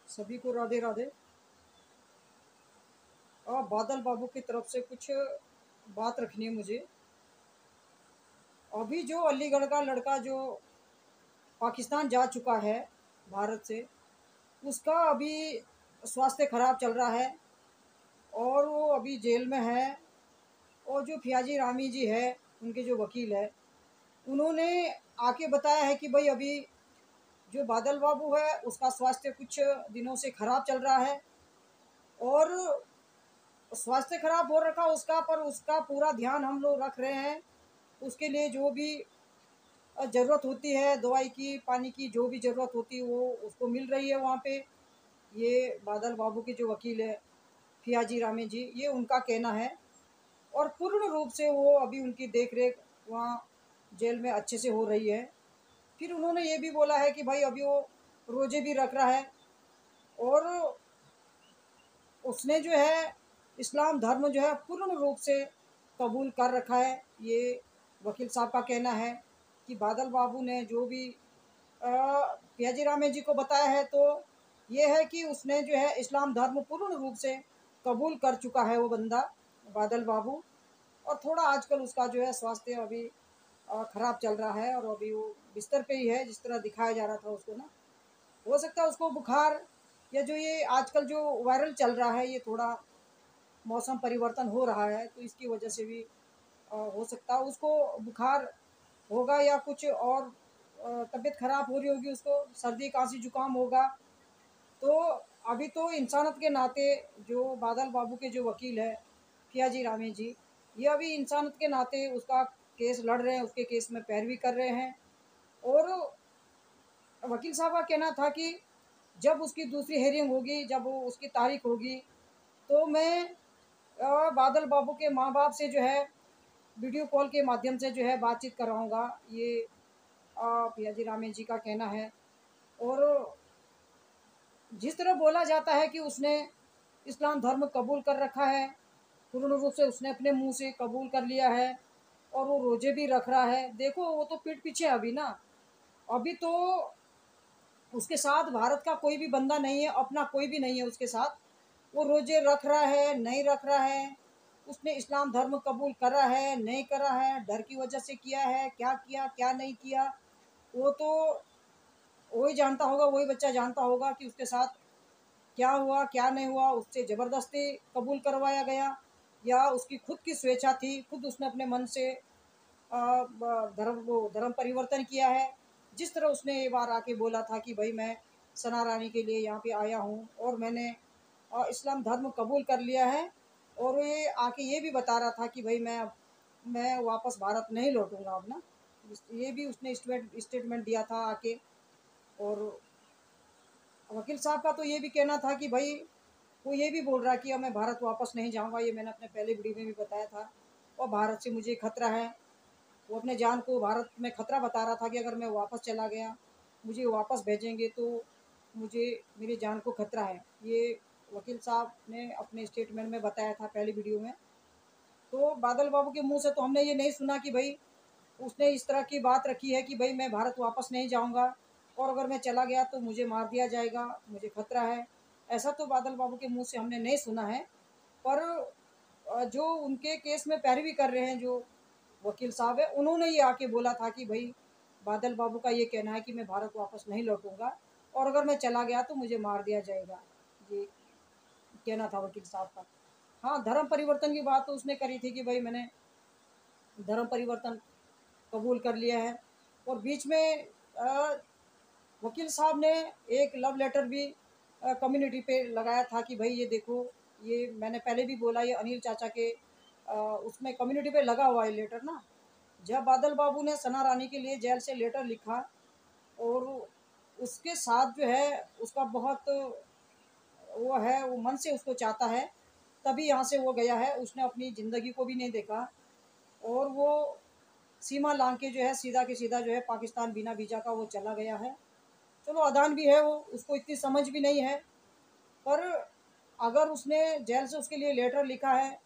सभी को राधे राधे। बादल बाबू की तरफ से कुछ बात रखनी है मुझे। अभी जो अलीगढ़ का लड़का जो पाकिस्तान जा चुका है भारत से, उसका अभी स्वास्थ्य खराब चल रहा है और वो अभी जेल में है। और जो फियाजी रामी जी है, उनके जो वकील है, उन्होंने आके बताया है कि भाई अभी जो बादल बाबू है उसका स्वास्थ्य कुछ दिनों से खराब चल रहा है और स्वास्थ्य खराब हो रखा उसका, पर उसका पूरा ध्यान हम लोग रख रहे हैं। उसके लिए जो भी ज़रूरत होती है, दवाई की, पानी की, जो भी ज़रूरत होती है वो उसको मिल रही है वहाँ पे। ये बादल बाबू के जो वकील है फियाजी रामी जी, ये उनका कहना है। और पूर्ण रूप से वो अभी उनकी देख रेख वहाँ जेल में अच्छे से हो रही है। फिर उन्होंने ये भी बोला है कि भाई अभी वो रोजे भी रख रहा है और उसने जो है इस्लाम धर्म जो है पूर्ण रूप से कबूल कर रखा है। ये वकील साहब का कहना है कि बादल बाबू ने जो भी पियाजी रामे जी को बताया है, तो ये है कि उसने जो है इस्लाम धर्म पूर्ण रूप से कबूल कर चुका है वो बंदा, बादल बाबू। और थोड़ा आजकल उसका जो है स्वास्थ्य अभी खराब चल रहा है और अभी वो बिस्तर पे ही है, जिस तरह दिखाया जा रहा था उसको ना। हो सकता है उसको बुखार, या जो ये आजकल जो वायरल चल रहा है, ये थोड़ा मौसम परिवर्तन हो रहा है तो इसकी वजह से भी हो सकता है उसको बुखार होगा या कुछ और तबीयत खराब हो रही होगी, उसको सर्दी खांसी जुकाम होगा। तो अभी तो इंसानियत के नाते जो बादल बाबू के जो वकील है फियाजी रामी जी, ये अभी इंसानियत के नाते उसका केस लड़ रहे हैं, उसके केस में पैरवी कर रहे हैं। और वकील साहब का कहना था कि जब उसकी दूसरी हेयरिंग होगी, जब वो उसकी तारीख होगी, तो मैं बादल बाबू के माँ बाप से जो है वीडियो कॉल के माध्यम से जो है बातचीत कराऊंगा। ये पियाजी रामे जी का कहना है। और जिस तरह बोला जाता है कि उसने इस्लाम धर्म कबूल कर रखा है, पूर्ण रूप से उसने अपने मुंह से कबूल कर लिया है और वो रोजे भी रख रहा है। देखो वो तो पीठ पीछे अभी ना, अभी तो उसके साथ भारत का कोई भी बंदा नहीं है, अपना कोई भी नहीं है उसके साथ। वो रोजे रख रहा है नहीं रख रहा है, उसने इस्लाम धर्म कबूल करा है नहीं करा है, डर की वजह से किया क्या नहीं किया, वो तो वही जानता होगा, वही बच्चा जानता होगा कि उसके साथ क्या हुआ क्या नहीं हुआ। उससे ज़बरदस्ती कबूल करवाया गया या उसकी खुद की स्वेच्छा थी, खुद उसने अपने मन से धर्म परिवर्तन किया है। जिस तरह उसने ये बार आके बोला था कि भाई मैं सना रानी के लिए यहाँ पे आया हूँ और मैंने इस्लाम धर्म कबूल कर लिया है। और ये आके ये भी बता रहा था कि भाई मैं वापस भारत नहीं लौटूंगा अब ना। ये भी उसने स्टेटमेंट दिया था आके। और वकील साहब का तो ये भी कहना था कि भाई वो ये भी बोल रहा है कि अब मैं भारत वापस नहीं जाऊंगा, ये मैंने अपने पहले वीडियो में भी बताया था। और भारत से मुझे खतरा है, वो अपने जान को भारत में खतरा बता रहा था कि अगर मैं वापस चला गया, मुझे वापस भेजेंगे तो मुझे मेरी जान को खतरा है। ये वकील साहब ने अपने स्टेटमेंट में बताया था पहली वीडियो में। तो बादल बाबू के मुंह से तो हमने ये नहीं सुना कि भाई उसने इस तरह की बात रखी है कि भाई मैं भारत वापस नहीं जाऊंगा और अगर मैं चला गया तो मुझे मार दिया जाएगा, मुझे खतरा है। ऐसा तो बादल बाबू के मुंह से हमने नहीं सुना है। पर जो उनके केस में पैरवी कर रहे हैं जो वकील साहब है, उन्होंने ये आके बोला था कि भाई बादल बाबू का ये कहना है कि मैं भारत वापस नहीं लौटूंगा और अगर मैं चला गया तो मुझे मार दिया जाएगा। ये कहना था वकील साहब का। हाँ, धर्म परिवर्तन की बात तो उसने करी थी कि भाई मैंने धर्म परिवर्तन कबूल कर लिया है। और बीच में वकील साहब ने एक लव लेटर भी कम्युनिटी पे लगाया था कि भाई ये देखो, ये मैंने पहले भी बोला, ये अनिल चाचा के उसमें कम्युनिटी पे लगा हुआ है लेटर ना। जब बादल बाबू ने सना रानी के लिए जेल से लेटर लिखा और उसके साथ जो है उसका बहुत वो है, वो मन से उसको चाहता है, तभी यहाँ से वो गया है। उसने अपनी ज़िंदगी को भी नहीं देखा और वो सीमा लांघ के जो है सीधा के सीधा जो है पाकिस्तान बिना वीज़ा का वो चला गया है। चलो अदान भी है, वो उसको इतनी समझ भी नहीं है। पर अगर उसने जेल से उसके लिए लेटर लिखा है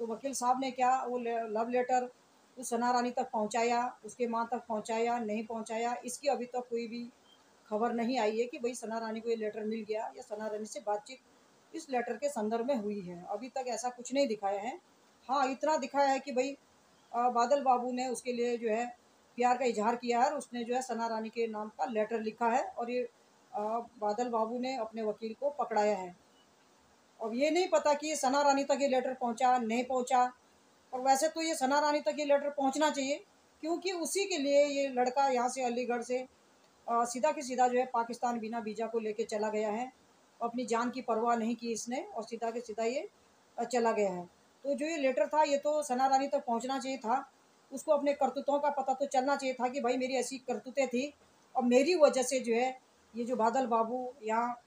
तो वकील साहब ने क्या वो लव लेटर उस सना रानी तक पहुंचाया, उसके माँ तक पहुंचाया नहीं पहुंचाया, इसकी अभी तक कोई भी खबर नहीं आई है कि भाई सना रानी को ये लेटर मिल गया या सना रानी से बातचीत इस लेटर के संदर्भ में हुई है। अभी तक ऐसा कुछ नहीं दिखाया है। हाँ, इतना दिखाया है कि भाई बादल बाबू ने उसके लिए जो है प्यार का इजहार किया है और उसने जो है सना रानी के नाम का लेटर लिखा है और ये बादल बाबू ने अपने वकील को पकड़ाया है। अब ये नहीं पता कि ये सना रानी तक ये लेटर पहुंचा नहीं पहुंचा। और वैसे तो ये सना रानी तक ये लेटर पहुंचना चाहिए, क्योंकि उसी के लिए ये लड़का यहाँ से अलीगढ़ से सीधा के सीधा जो है पाकिस्तान बिना वीज़ा को लेके चला गया है। अपनी जान की परवाह नहीं की इसने और सीधा के सीधा ये चला गया है। तो जो ये लेटर था ये तो सना रानी तक पहुंचना चाहिए था। उसको अपने करतूतों का पता तो चलना चाहिए था कि भाई मेरी ऐसी करतूतें थी और मेरी वजह से जो है ये जो बादल बाबू यहाँ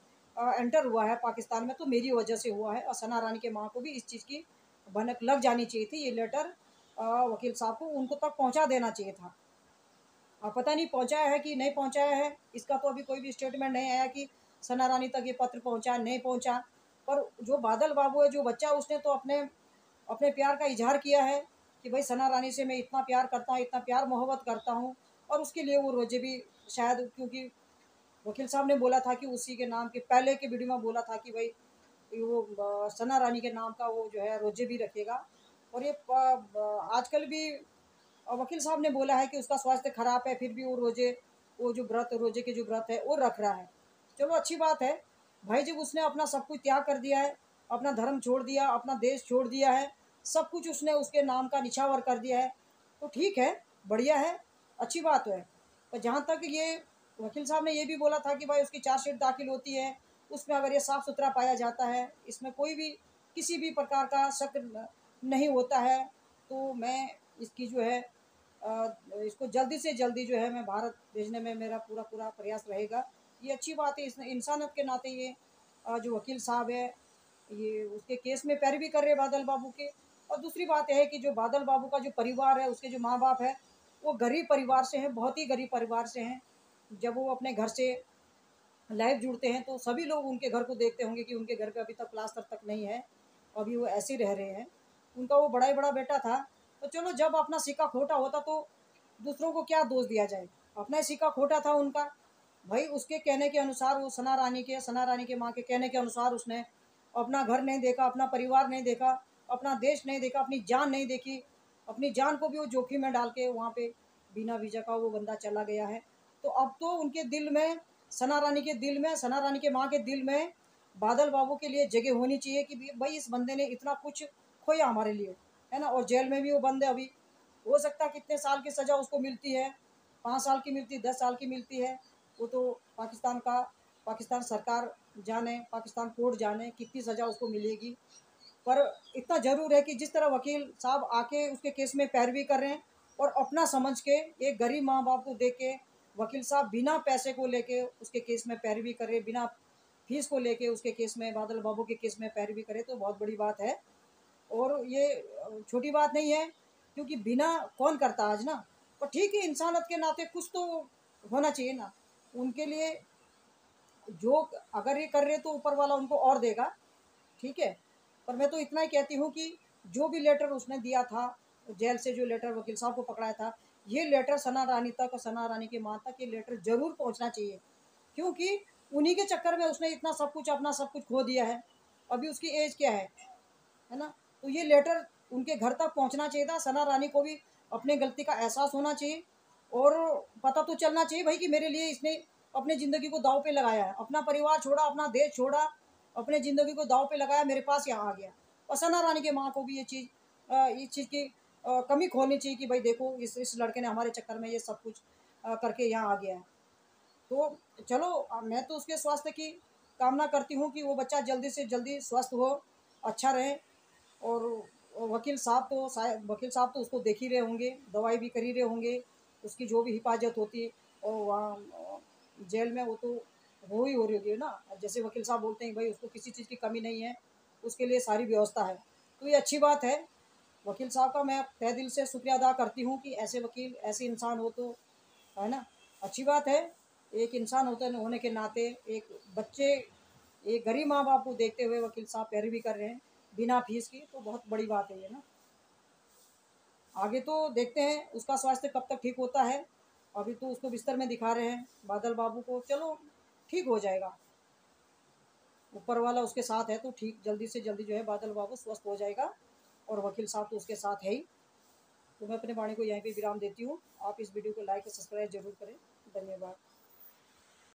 एंटर हुआ है पाकिस्तान में, तो मेरी वजह से हुआ है। और सना रानी के माँ को भी इस चीज़ की भनक लग जानी चाहिए थी। ये लेटर वकील साहब को उनको तक पहुंचा देना चाहिए था। पता नहीं पहुंचाया है कि नहीं पहुंचाया है, इसका तो अभी कोई भी स्टेटमेंट नहीं आया कि सना रानी तक ये पत्र पहुंचा नहीं पहुंचा। पर जो बादल बाबू है जो बच्चा, उसने तो अपने अपने प्यार का इजहार किया है कि भाई सना रानी से मैं इतना प्यार करता हूँ, इतना प्यार मोहब्बत करता हूँ। और उसके लिए वो रोजे भी शायद, क्योंकि वकील साहब ने बोला था कि उसी के नाम के पहले के वीडियो में बोला था कि भाई वो सना रानी के नाम का वो जो है रोजे भी रखेगा। और ये आजकल भी वकील साहब ने बोला है कि उसका स्वास्थ्य खराब है, फिर भी वो रोजे, वो जो व्रत, रोजे के जो व्रत है वो रख रहा है। चलो अच्छी बात है भाई, जब उसने अपना सब कुछ त्याग कर दिया है, अपना धर्म छोड़ दिया, अपना देश छोड़ दिया है, सब कुछ उसने उसके नाम का निछावर कर दिया है, तो ठीक है, बढ़िया है, अच्छी बात है। पर जहाँ तक ये वकील साहब ने ये भी बोला था कि भाई उसकी चार्जशीट दाखिल होती है, उसमें अगर ये साफ़ सुथरा पाया जाता है, इसमें कोई भी किसी भी प्रकार का शक नहीं होता है, तो मैं इसकी जो है इसको जल्दी से जल्दी जो है मैं भारत भेजने में मेरा पूरा पूरा प्रयास रहेगा। ये अच्छी बात है, इसने इंसानियत के नाते ये जो वकील साहब है ये उसके केस में पैरवी कर रहे हैं बादल बाबू के। और दूसरी बात यह है कि जो बादल बाबू का जो परिवार है, उसके जो माँ बाप है, वो गरीब परिवार से हैं, बहुत ही गरीब परिवार से हैं। जब वो अपने घर से लाइव जुड़ते हैं तो सभी लोग उनके घर को देखते होंगे कि उनके घर का अभी तक प्लास्टर तक नहीं है, अभी वो ऐसे ही रह रहे हैं। उनका वो बड़ा ही बड़ा बेटा था। तो चलो, जब अपना सिक्का खोटा होता तो दूसरों को क्या दोष दिया जाए, अपना ही सिक्का खोटा था उनका। भाई उसके कहने के अनुसार, वो सना रानी के माँ के कहने के अनुसार उसने अपना घर नहीं देखा, अपना परिवार नहीं देखा, अपना देश नहीं देखा, अपनी जान नहीं देखी। अपनी जान को भी वो जोखिम में डाल के वहाँ पे बिना वीज़ा का वो बंदा चला गया है। तो अब तो उनके दिल में, सना रानी के दिल में, सना रानी के माँ के दिल में बादल बाबू के लिए जगह होनी चाहिए कि भाई इस बंदे ने इतना कुछ खोया हमारे लिए, है ना। और जेल में भी वो बंद है अभी। हो सकता है कितने साल की सज़ा उसको मिलती है, 5 साल की मिलती है, 10 साल की मिलती है, वो तो पाकिस्तान सरकार जाने, पाकिस्तान कोर्ट जाने कितनी सज़ा उसको मिलेगी। पर इतना ज़रूर है कि जिस तरह वकील साहब आके उसके केस में पैरवी कर रहे हैं और अपना समझ के एक गरीब माँ बाप को देख के वकील साहब बिना पैसे को लेके उसके केस में पैरवी करे, बिना फीस को लेके उसके केस में, बादल बाबू के केस में पैरवी करे, तो बहुत बड़ी बात है। और ये छोटी बात नहीं है, क्योंकि बिना कौन करता आज ना। पर ठीक है, इंसानियत के नाते कुछ तो होना चाहिए ना उनके लिए। जो अगर ये कर रहे तो ऊपर वाला उनको और देगा, ठीक है। पर मैं तो इतना ही कहती हूँ कि जो भी लेटर उसने दिया था, जेल से जो लेटर वकील साहब को पकड़ाया था, ये लेटर सना रानी तक और सना रानी की माँ तक ये लेटर ज़रूर पहुँचना चाहिए, क्योंकि उन्हीं के चक्कर में उसने इतना सब कुछ, अपना सब कुछ खो दिया है। अभी उसकी एज क्या है ना। तो ये लेटर उनके घर तक पहुँचना चाहिए था। सना रानी को भी अपने गलती का एहसास होना चाहिए और पता तो चलना चाहिए भाई कि मेरे लिए इसने अपने ज़िंदगी को दाव पे लगाया है, अपना परिवार छोड़ा, अपना देश छोड़ा, अपने ज़िंदगी को दाव पे लगाया, मेरे पास यहाँ आ गया। और सना रानी के माँ को भी ये चीज़ इस चीज़ की कमी खोलनी चाहिए कि भाई देखो, इस लड़के ने हमारे चक्कर में ये सब कुछ करके यहाँ आ गया है। तो चलो, मैं तो उसके स्वास्थ्य की कामना करती हूँ कि वो बच्चा जल्दी से जल्दी स्वस्थ हो, अच्छा रहे। और वकील साहब तो उसको देख ही रहे होंगे, दवाई भी कर ही रहे होंगे, उसकी जो भी हिफाजत होती है और वहाँ जेल में वो तो हो रही होगी ना। जैसे वकील साहब बोलते हैं भाई उसको किसी चीज़ की कमी नहीं है, उसके लिए सारी व्यवस्था है, तो ये अच्छी बात है। वकील साहब का मैं तहे दिल से शुक्रिया अदा करती हूँ कि ऐसे वकील, ऐसे इंसान हो, तो है ना, अच्छी बात है। एक इंसान होने के नाते एक बच्चे, एक गरीब माँ बाप को देखते हुए वकील साहब पैरवी कर रहे हैं बिना फीस की, तो बहुत बड़ी बात है ये ना। आगे तो देखते हैं उसका स्वास्थ्य कब तक ठीक होता है। अभी तो उसको बिस्तर में दिखा रहे हैं बादल बाबू को, चलो ठीक हो जाएगा, ऊपर वाला उसके साथ है तो ठीक जल्दी से जल्दी जो है बादल बाबू स्वस्थ हो जाएगा। और वकील साहब तो उसके साथ है ही। तो मैं अपने वाणी को यहीं पे विराम देती हूँ। आप इस वीडियो को लाइक और सब्सक्राइब जरूर करें। धन्यवाद।